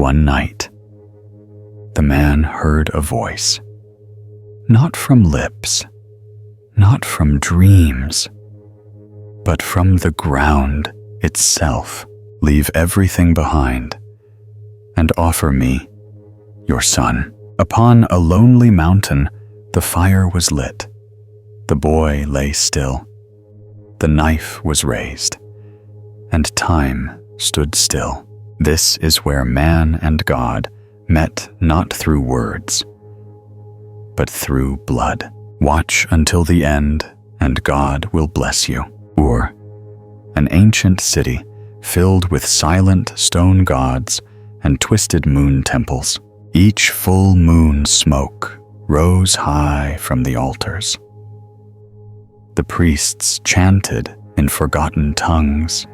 one night, the man heard a voice, not from lips, not from dreams, but from the ground itself. Leave everything behind and offer me your son. Upon a lonely mountain, the fire was lit. The boy lay still. The knife was raised, and time stood still. This is where man and God met, not through words, but through blood. Watch until the end, and God will bless you. Ur, an ancient city filled with silent stone gods and twisted moon temples. Each full moon smoke rose high from the altars. The priests chanted in forgotten tongues.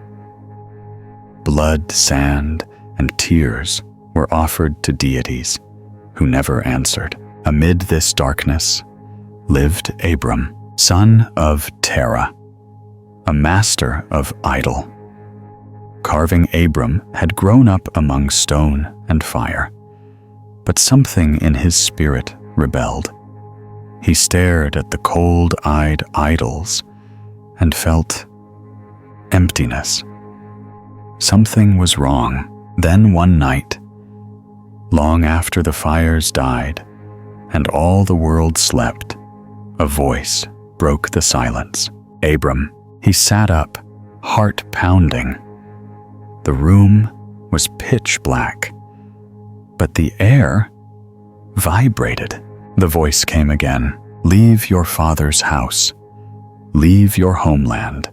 Blood, sand, and tears were offered to deities who never answered. Amid this darkness lived Abram, son of Terah, a master of idol. Carving Abram had grown up among stone and fire, but something in his spirit rebelled. He stared at the cold-eyed idols and felt emptiness. Something was wrong. Then one night, long after the fires died and all the world slept, a voice broke the silence. Abram, he sat up, heart pounding. The room was pitch black, but the air vibrated. The voice came again. Leave your father's house. Leave your homeland.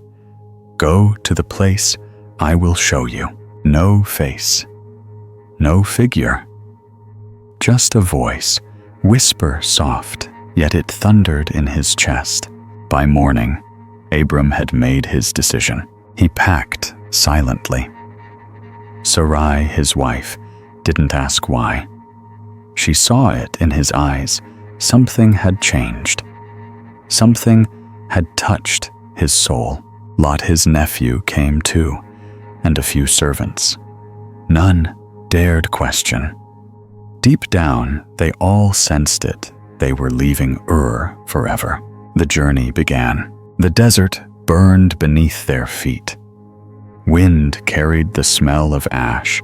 Go to the place I will show you. No face, no figure, just a voice, whisper soft, yet it thundered in his chest. By morning, Abram had made his decision. He packed silently. Sarai, his wife, didn't ask why. She saw it in his eyes. Something had changed. Something had touched his soul. Lot, his nephew, came too, and a few servants. None dared question. Deep down, they all sensed it. They were leaving Ur forever. The journey began. The desert burned beneath their feet. Wind carried the smell of ash.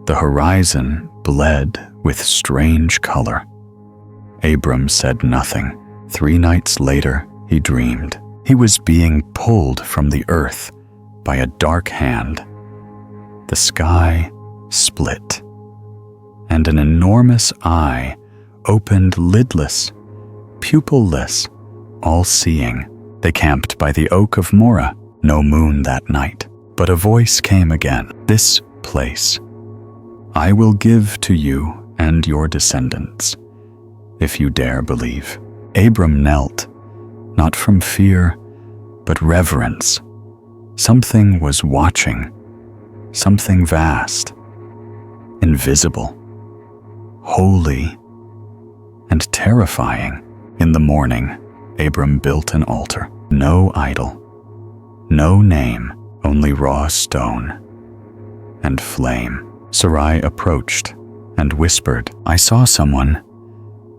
The horizon bled with strange color. Abram said nothing. 3 nights later, he dreamed. He was being pulled from the earth by a dark hand. The sky split, and an enormous eye opened, lidless, pupilless, all-seeing. They camped by the oak of Morah. No moon that night, but a voice came again. This place I will give to you and your descendants, if you dare believe. Abram knelt, not from fear, but reverence. Something was watching, something vast, invisible, holy, and terrifying. In the morning, Abram built an altar. No idol, no name, only raw stone and flame. Sarai approached and whispered, "I saw someone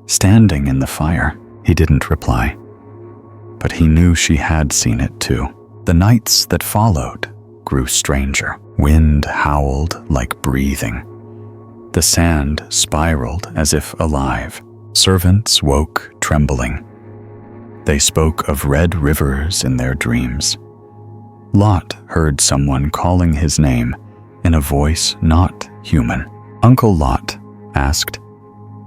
standing in the fire." He didn't reply, but he knew she had seen it too. The nights that followed grew stranger. Wind howled like breathing. The sand spiraled as if alive. Servants woke trembling. They spoke of red rivers in their dreams. Lot heard someone calling his name in a voice not human. Uncle Lot asked,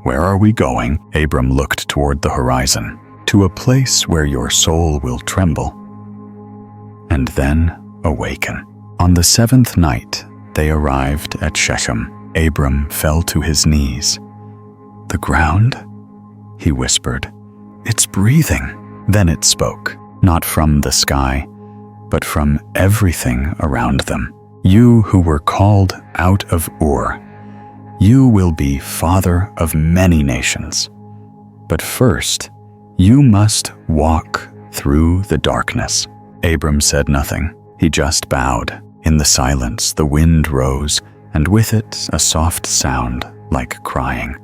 "Where are we going?" Abram looked toward the horizon. "To a place where your soul will tremble and then awaken." On the 7th night, they arrived at Shechem. Abram fell to his knees. "The ground?" he whispered. "It's breathing." Then it spoke, not from the sky, but from everything around them. "You who were called out of Ur, you will be father of many nations. But first, you must walk through the darkness." Abram said nothing. He just bowed. In the silence, the wind rose and with it a soft sound like crying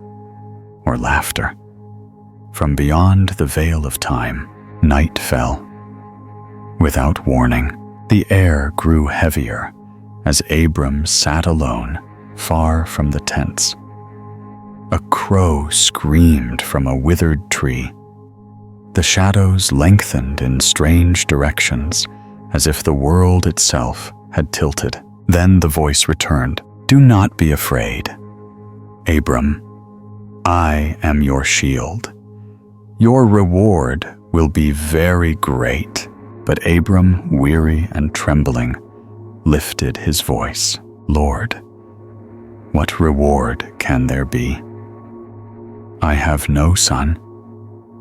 or laughter. From beyond the veil of time, night fell. Without warning, the air grew heavier as Abram sat alone, far from the tents. A crow screamed from a withered tree. The shadows lengthened in strange directions, as if the world itself had tilted. Then the voice returned, "Do not be afraid, Abram. I am your shield. Your reward will be very great." But Abram, weary and trembling, lifted his voice, "Lord, what reward can there be? I have no son.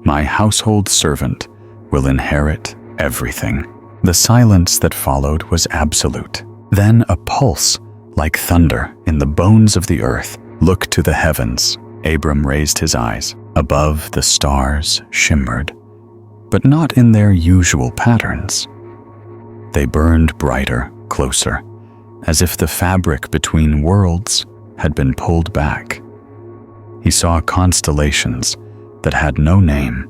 My household servant will inherit everything." The silence that followed was absolute. Then a pulse, like thunder in the bones of the earth. "Look to the heavens." Abram raised his eyes. Above, the stars shimmered, but not in their usual patterns. They burned brighter, closer, as if the fabric between worlds had been pulled back. He saw constellations that had no name.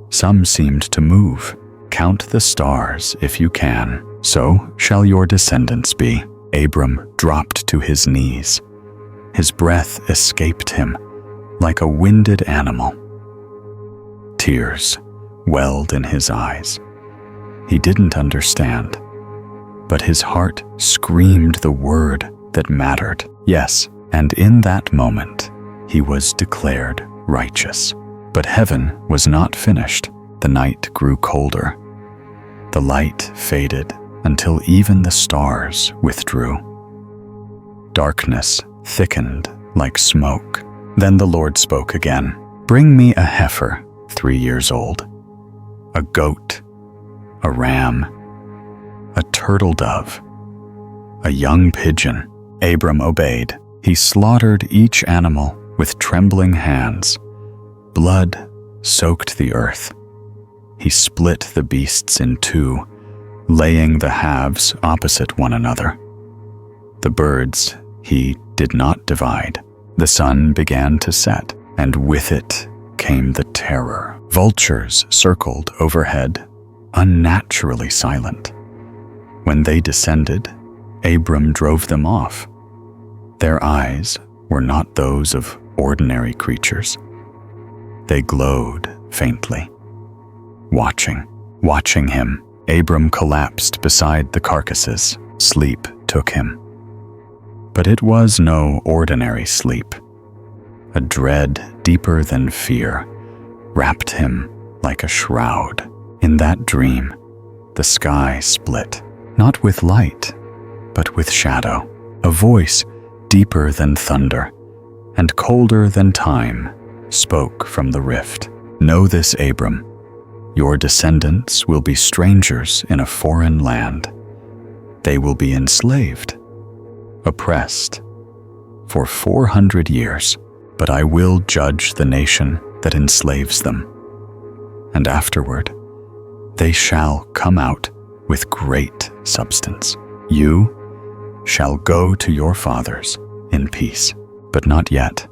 Some seemed to move. "Count the stars if you can. So shall your descendants be." Abram dropped to his knees. His breath escaped him like a winded animal. Tears welled in his eyes. He didn't understand, but his heart screamed the word that mattered. Yes, and in that moment, he was declared righteous. But heaven was not finished. The night grew colder. The light faded until even the stars withdrew. Darkness thickened like smoke. Then the Lord spoke again. "Bring me a heifer 3 years old, a goat, a ram, a turtle dove, a young pigeon." Abram obeyed. He slaughtered each animal with trembling hands. Blood soaked the earth. He split the beasts in two, laying the halves opposite one another. The birds he did not divide. The sun began to set, and with it came the terror. Vultures circled overhead, unnaturally silent. When they descended, Abram drove them off. Their eyes were not those of ordinary creatures. They glowed faintly. Watching him, Abram collapsed beside the carcasses. Sleep took him. But it was no ordinary sleep. A dread deeper than fear wrapped him like a shroud. In that dream, the sky split, not with light, but with shadow. A voice deeper than thunder and colder than time spoke from the rift. "Know this, Abram. Your descendants will be strangers in a foreign land. They will be enslaved, oppressed, for 400 years, but I will judge the nation that enslaves them. And afterward, they shall come out with great substance. You shall go to your fathers in peace." But not yet.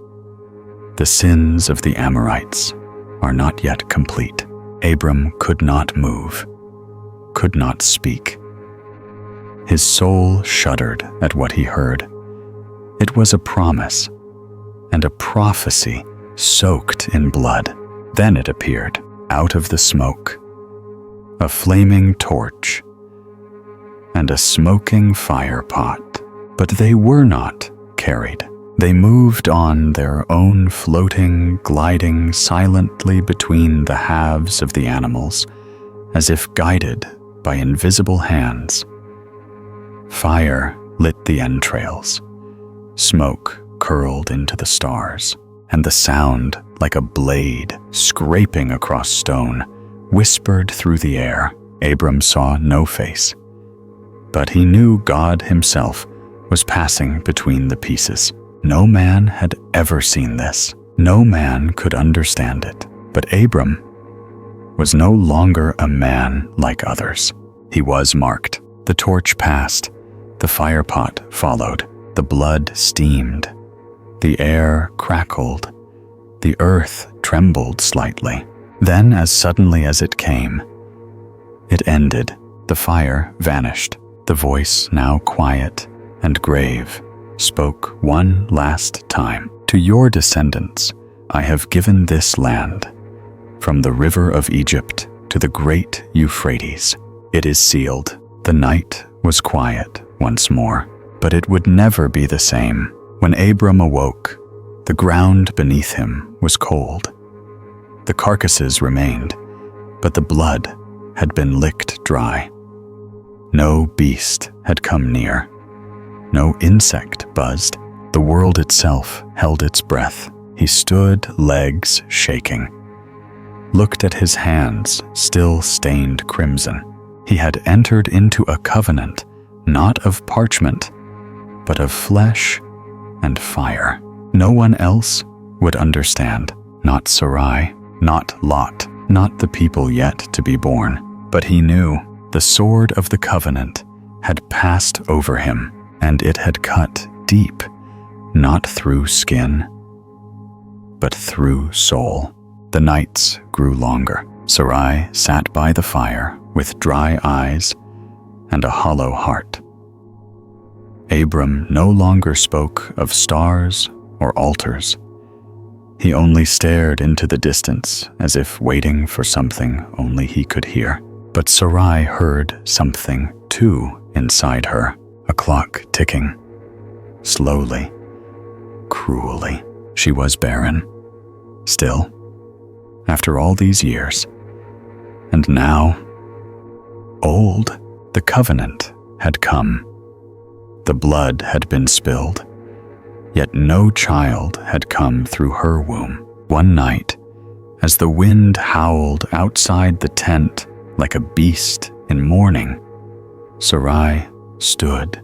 The sins of the Amorites are not yet complete. Abram could not move, could not speak. His soul shuddered at what he heard. It was a promise and a prophecy soaked in blood. Then it appeared out of the smoke, a flaming torch and a smoking fire pot. But they were not carried. They moved on their own, floating, gliding silently between the halves of the animals, as if guided by invisible hands. Fire lit the entrails. Smoke curled into the stars, and the sound, like a blade scraping across stone, whispered through the air. Abram saw no face, but he knew God himself was passing between the pieces. No man had ever seen this. No man could understand it. But Abram was no longer a man like others. He was marked. The torch passed. The fire pot followed. The blood steamed. The air crackled. The earth trembled slightly. Then, as suddenly as it came, it ended. The fire vanished. The voice, now quiet and grave, spoke one last time. To your descendants, I have given this land, from the river of Egypt to the great Euphrates. It is sealed. The night was quiet once more, but it would never be the same. When Abram awoke, the ground beneath him was cold. The carcasses remained, but the blood had been licked dry. No beast had come near. No insect buzzed. The world itself held its breath. He stood, legs shaking, looked at his hands, still stained crimson. He had entered into a covenant, not of parchment, but of flesh and fire. No one else would understand. Not Sarai, not Lot, not the people yet to be born. But he knew the sword of the covenant had passed over him, and it had cut deep, not through skin, but through soul. The nights grew longer. Sarai sat by the fire with dry eyes and a hollow heart. Abram no longer spoke of stars or altars. He only stared into the distance as if waiting for something only he could hear. But Sarai heard something too inside her, a clock ticking. Slowly, cruelly, she was barren. Still, after all these years. And now, old, the covenant had come. The blood had been spilled, yet no child had come through her womb. One night, as the wind howled outside the tent like a beast in mourning, Sarai stood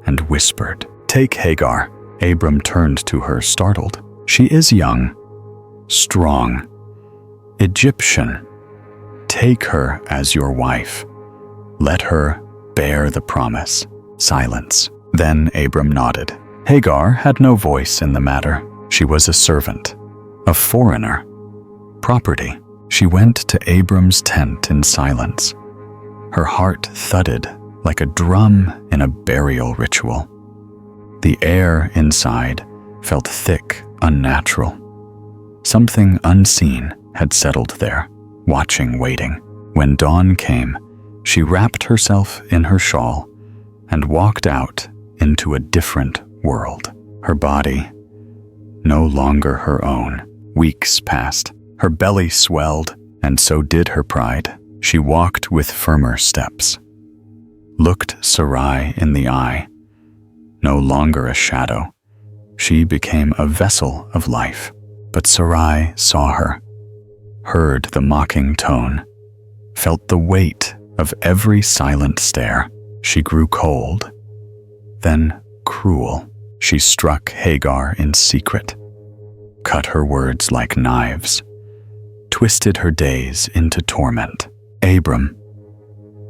and whispered, "Take Hagar." Abram turned to her, startled. "She is young, strong, Egyptian. Take her as your wife. Let her bear the promise." Silence. Then Abram nodded. Hagar had no voice in the matter. She was a servant, a foreigner, property. She went to Abram's tent in silence. Her heart thudded like a drum in a burial ritual. The air inside felt thick, unnatural. Something unseen had settled there, watching, waiting. When dawn came, she wrapped herself in her shawl and walked out into a different world. Her body, no longer her own. Weeks passed. Her belly swelled, and so did her pride. She walked with firmer steps, looked Sarai in the eye. No longer a shadow, she became a vessel of life. But Sarai saw her, heard the mocking tone, felt the weight of every silent stare. She grew cold, then cruel. She struck Hagar in secret, cut her words like knives, twisted her days into torment. Abram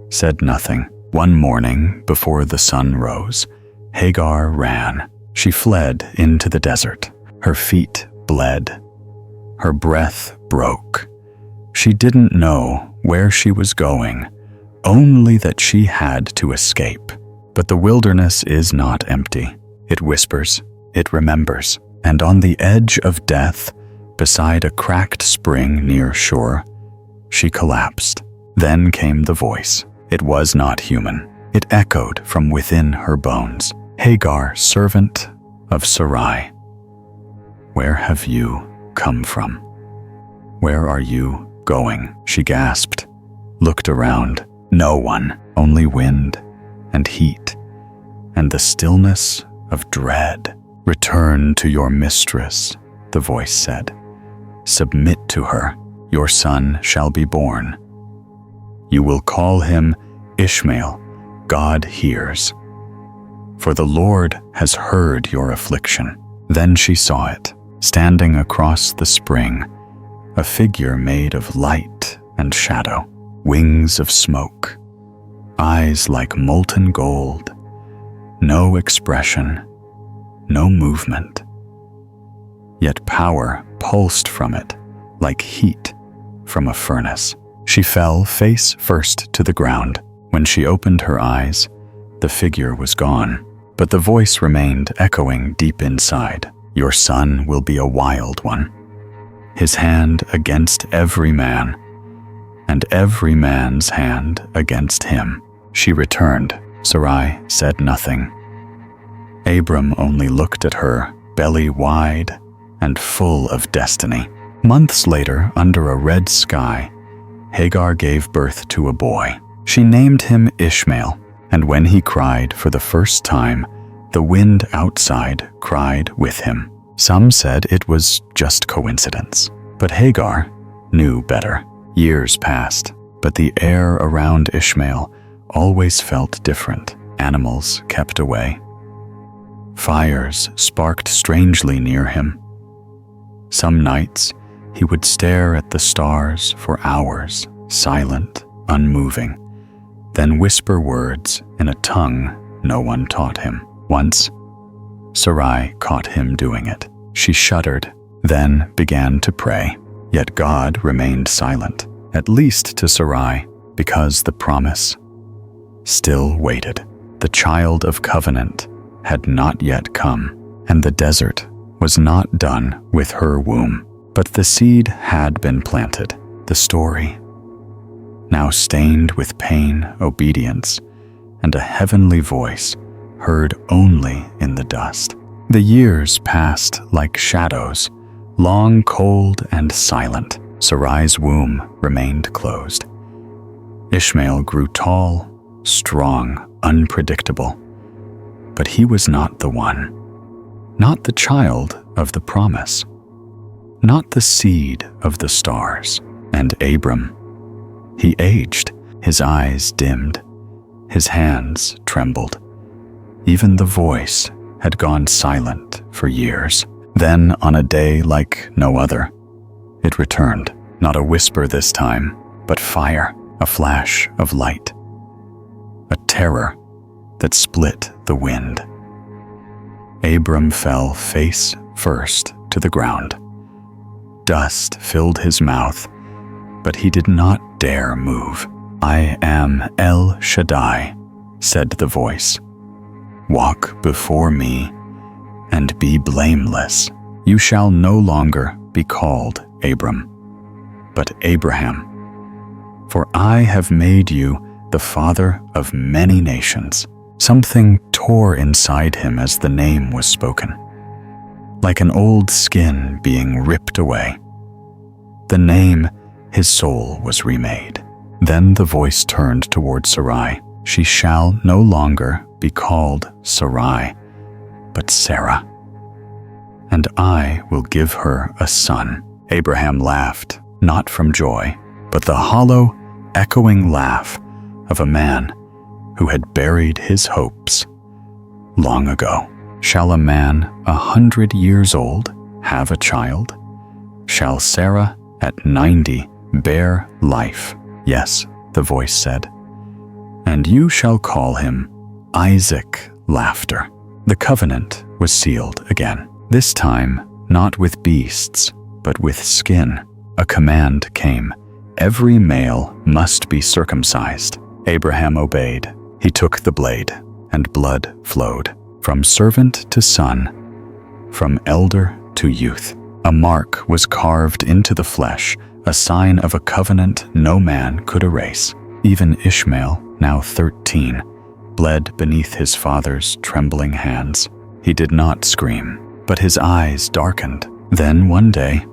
said nothing. One morning, before the sun rose, Hagar ran. She fled into the desert. Her feet bled. Her breath broke. She didn't know where she was going, only that she had to escape. But the wilderness is not empty. It whispers, it remembers, and on the edge of death, beside a cracked spring near shore, she collapsed. Then came the voice. It was not human. It echoed from within her bones. Hagar, servant of Sarai, where have you come from? Where are you going? She gasped, looked around. No one, only wind and heat and the stillness of dread. Return to your mistress, the voice said. Submit to her. Your son shall be born. You will call him Ishmael. God hears. For the Lord has heard your affliction. Then she saw it, standing across the spring, a figure made of light and shadow, wings of smoke, eyes like molten gold, no expression, no movement. Yet power pulsed from it, like heat from a furnace. She fell face first to the ground. When she opened her eyes, the figure was gone, but the voice remained echoing deep inside. Your son will be a wild one, his hand against every man, and every man's hand against him. She returned. Sarai said nothing. Abram only looked at her, belly wide and full of destiny. Months later, under a red sky, Hagar gave birth to a boy. She named him Ishmael, and when he cried for the first time, the wind outside cried with him. Some said it was just coincidence, but Hagar knew better. Years passed, but the air around Ishmael always felt different. Animals kept away. Fires sparked strangely near him. Some nights, he would stare at the stars for hours, silent, unmoving, then whisper words in a tongue no one taught him. Once, Sarai caught him doing it. She shuddered, then began to pray. Yet God remained silent, at least to Sarai, because the promise still waited. The child of covenant had not yet come, and the desert was not done with her womb. But the seed had been planted. The story, now stained with pain, obedience, and a heavenly voice heard only in the dust. The years passed like shadows, long, cold, and silent. Sarai's womb remained closed. Ishmael grew tall, strong, unpredictable. But he was not the one, not the child of the promise, not the seed of the stars. And Abram, he aged, his eyes dimmed, his hands trembled. Even the voice had gone silent for years. Then, on a day like no other, it returned, not a whisper this time, but fire, a flash of light, a terror that split the wind. Abram fell face first to the ground. Dust filled his mouth, but he did not dare move. I am El Shaddai, said the voice. Walk before me and be blameless. You shall no longer be called Abram, but Abraham. For I have made you the father of many nations. Something tore inside him as the name was spoken, like an old skin being ripped away. The name, his soul was remade. Then the voice turned toward Sarai. She shall no longer be called Sarai, but Sarah, and I will give her a son. Abraham laughed, not from joy, but the hollow, echoing laugh of a man who had buried his hopes long ago. Shall a man 100 years old have a child? Shall Sarah at 90 bear life? Yes, the voice said. And you shall call him Isaac. Laughter. The covenant was sealed again. This time, not with beasts, but with skin. A command came. Every male must be circumcised. Abraham obeyed. He took the blade, and blood flowed. From servant to son, from elder to youth. A mark was carved into the flesh, a sign of a covenant no man could erase. Even Ishmael, now 13, bled beneath his father's trembling hands. He did not scream, but his eyes darkened. Then one day,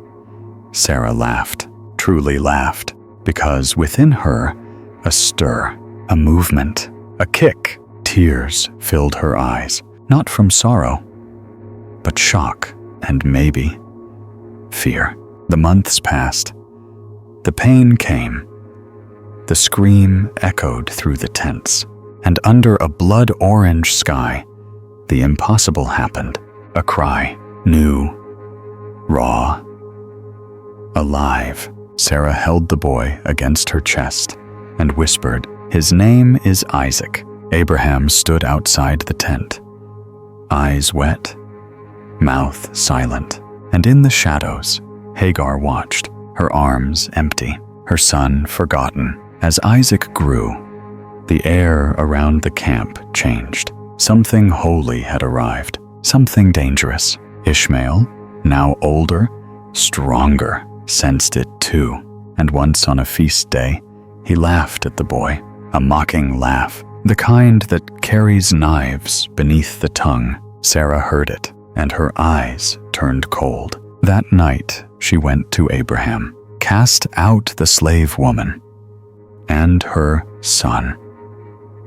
Sarah laughed, truly laughed, because within her, a stir, a movement, a kick. Tears filled her eyes, not from sorrow, but shock and maybe fear. The months passed. The pain came. The scream echoed through the tents, and under a blood-orange sky, the impossible happened. A cry, new, raw, alive. Sarah held the boy against her chest and whispered, "His name is Isaac." Abraham stood outside the tent, eyes wet, mouth silent. And in the shadows, Hagar watched, her arms empty, her son forgotten. As Isaac grew, the air around the camp changed. Something holy had arrived, something dangerous. Ishmael, now older, stronger, sensed it too. And once on a feast day, he laughed at the boy, a mocking laugh, the kind that carries knives beneath the tongue. Sarah heard it, and her eyes turned cold. That night, she went to Abraham, cast out the slave woman and her son.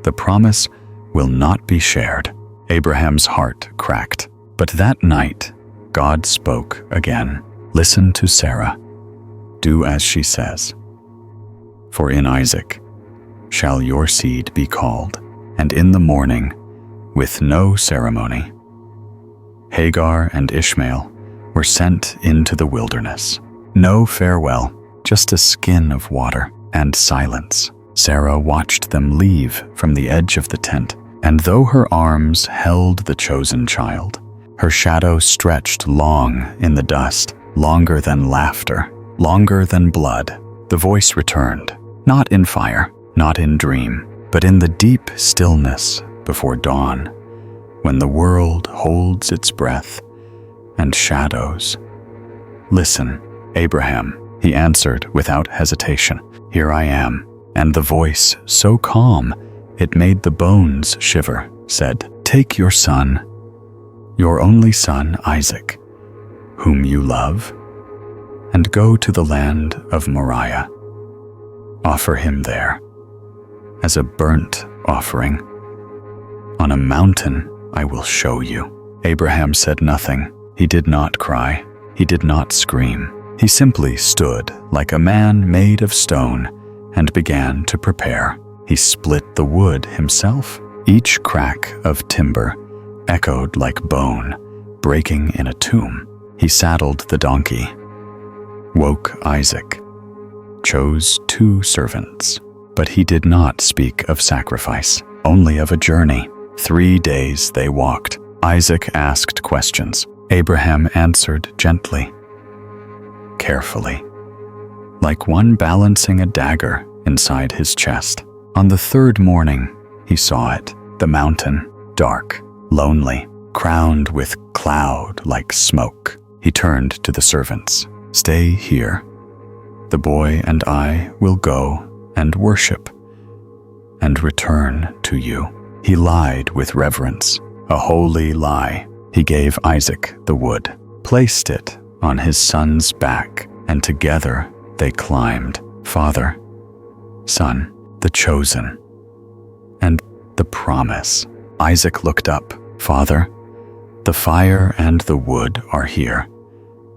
The promise will not be shared. Abraham's heart cracked. But that night, God spoke again. Listen to Sarah. Do as she says. For in Isaac shall your seed be called, and in the morning, with no ceremony, Hagar and Ishmael were sent into the wilderness. No farewell, just a skin of water and silence. Sarah watched them leave from the edge of the tent, and though her arms held the chosen child, her shadow stretched long in the dust, longer than laughter, longer than blood. The voice returned, not in fire, not in dream, but in the deep stillness before dawn, when the world holds its breath and shadows. Listen, Abraham, he answered without hesitation. Here I am. And the voice, so calm, it made the bones shiver, said, Take your son, your only son Isaac, whom you love, and go to the land of Moriah. Offer him there as a burnt offering. On a mountain I will show you. Abraham said nothing. He did not cry. He did not scream. He simply stood like a man made of stone and began to prepare. He split the wood himself. Each crack of timber echoed like bone breaking in a tomb. He saddled the donkey, woke Isaac, chose 2 servants. But he did not speak of sacrifice, only of a journey. 3 days they walked. Isaac asked questions. Abraham answered gently, carefully, like one balancing a dagger inside his chest. On the 3rd morning, he saw it, the mountain, dark, lonely, crowned with cloud like smoke. He turned to the servants. Stay here. The boy and I will go and worship and return to you. He lied with reverence, a holy lie. He gave Isaac the wood, placed it on his son's back, and together they climbed. Father, Son, the chosen, and the promise. Isaac looked up. Father, the fire and the wood are here,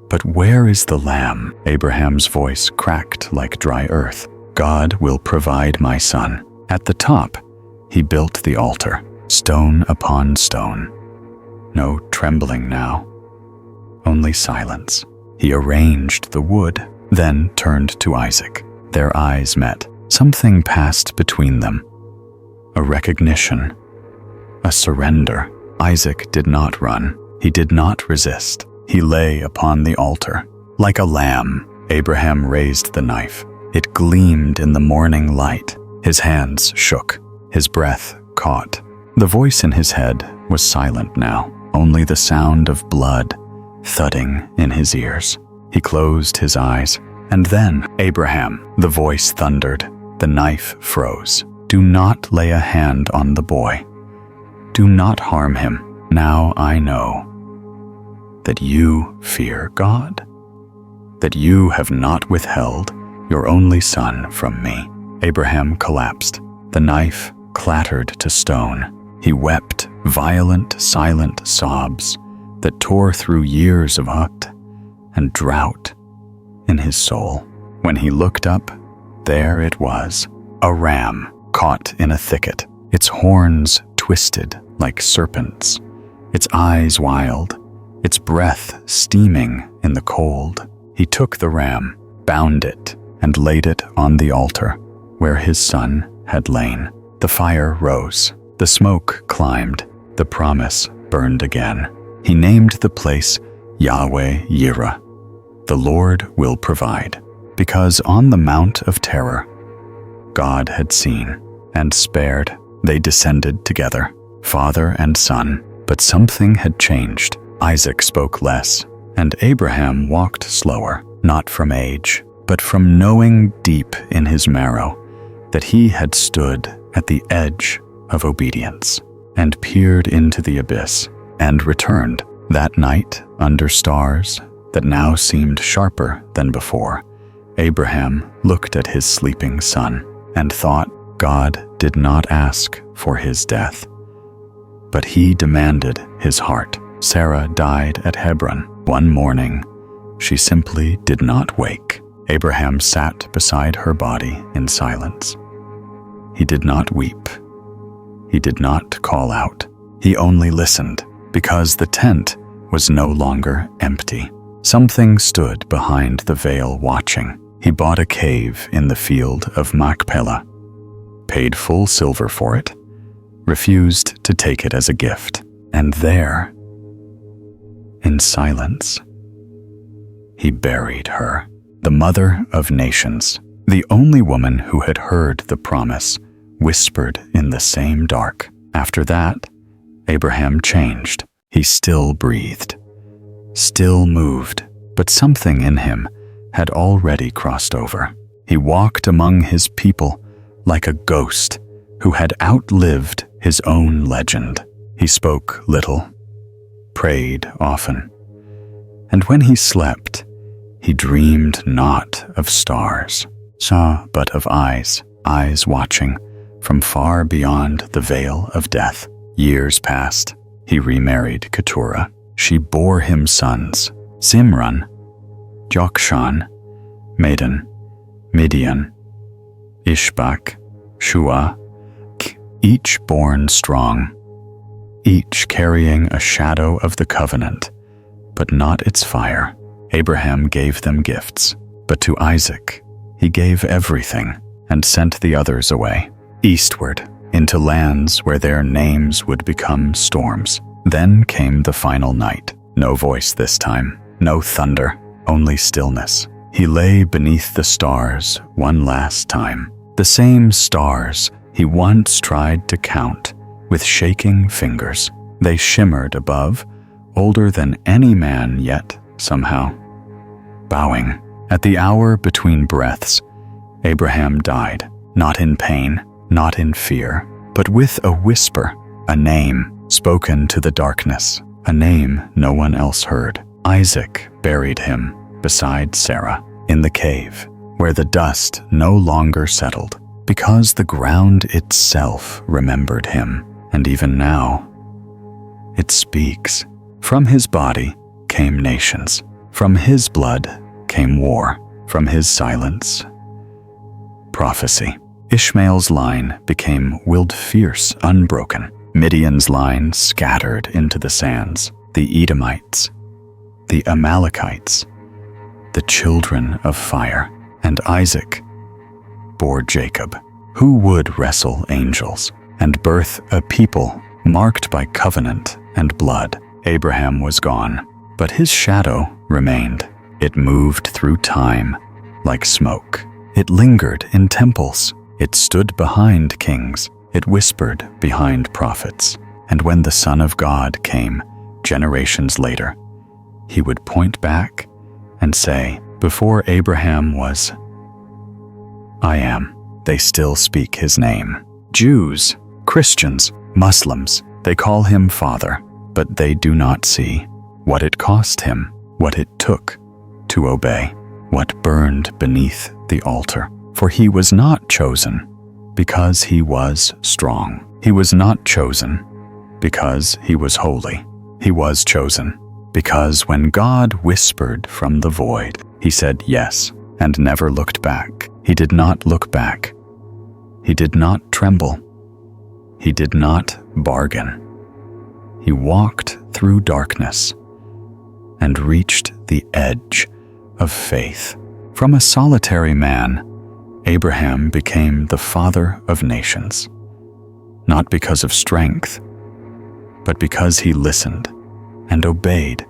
but where is the lamb? Abraham's voice cracked like dry earth. God will provide, my son. At the top, he built the altar, stone upon stone. No trembling now, only silence. He arranged the wood, then turned to Isaac. Their eyes met. Something passed between them. A recognition, a surrender. Isaac did not run. He did not resist. He lay upon the altar. Like a lamb, Abraham raised the knife. It gleamed in the morning light. His hands shook. His breath caught. The voice in his head was silent now, only the sound of blood thudding in his ears. He closed his eyes. And then, Abraham, the voice thundered. The knife froze. Do not lay a hand on the boy. Do not harm him. Now I know that you fear God, that you have not withheld your only son from me. Abraham collapsed. The knife clattered to stone. He wept violent, silent sobs that tore through years of hurt and drought in his soul. When he looked up, there it was, a ram caught in a thicket, its horns twisted like serpents, its eyes wild, its breath steaming in the cold. He took the ram, bound it, and laid it on the altar where his son had lain. The fire rose, the smoke climbed, the promise burned again. He named the place Yahweh Yireh, the Lord will provide, because on the Mount of Terror, God had seen and spared. They descended together, father and son, but something had changed. Isaac spoke less, and Abraham walked slower, not from age, but from knowing deep in his marrow that he had stood at the edge of obedience and peered into the abyss and returned. That night, under stars that now seemed sharper than before, Abraham looked at his sleeping son and thought, God did not ask for his death, but he demanded his heart. Sarah died at Hebron. One morning, she simply did not wake. Abraham sat beside her body in silence. He did not weep. He did not call out. He only listened, because the tent was no longer empty. Something stood behind the veil watching. He bought a cave in the field of Machpelah, paid full silver for it, refused to take it as a gift, and there, in silence, he buried her, the mother of nations, the only woman who had heard the promise whispered in the same dark. After that, Abraham changed. He still breathed, still moved, but something in him had already crossed over. He walked among his people like a ghost who had outlived his own legend. He spoke little, prayed often, and when he slept, he dreamed not of stars, saw but of eyes watching from far beyond the veil of death. Years passed. He remarried Keturah. She bore him sons, Zimran, Jokshan, Medan, Midian, Ishbak, Shua, each born strong, each carrying a shadow of the covenant, but not its fire. Abraham gave them gifts, but to Isaac he gave everything and sent the others away, eastward, into lands where their names would become storms. Then came the final night. No voice this time, no thunder, only stillness. He lay beneath the stars one last time, the same stars he once tried to count with shaking fingers. They shimmered above, older than any man yet, somehow. Bowing, at the hour between breaths, Abraham died, not in pain, not in fear, but with a whisper, a name spoken to the darkness, a name no one else heard. Isaac buried him beside Sarah in the cave, where the dust no longer settled, because the ground itself remembered him, and even now, it speaks. From his body came nations, from his blood came war, from his silence, prophecy. Ishmael's line became willed fierce, unbroken. Midian's line scattered into the sands. The Edomites, the Amalekites, the children of fire, and Isaac bore Jacob, who would wrestle angels and birth a people marked by covenant and blood. Abraham was gone, but his shadow remained. It moved through time like smoke. It lingered in temples. It stood behind kings. It whispered behind prophets. And when the Son of God came, generations later, he would point back and say, before Abraham was, I am. They still speak his name. Jews, Christians, Muslims, they call him Father, but they do not see what it cost him, what it took to obey, what burned beneath the altar. For he was not chosen because he was strong. He was not chosen because he was holy. He was chosen because when God whispered from the void, he said yes and never looked back. He did not look back. He did not tremble. He did not bargain. He walked through darkness and reached the edge of faith. From a solitary man, Abraham became the father of nations, not because of strength, but because he listened, and obeyed,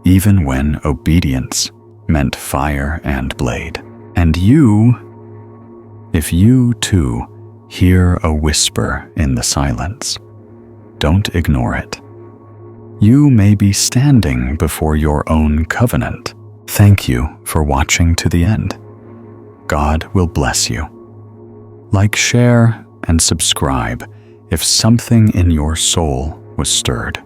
even when obedience meant fire and blade. And you, if you too hear a whisper in the silence, don't ignore it. You may be standing before your own covenant. Thank you for watching to the end. God will bless you. Like, share, and subscribe if something in your soul was stirred.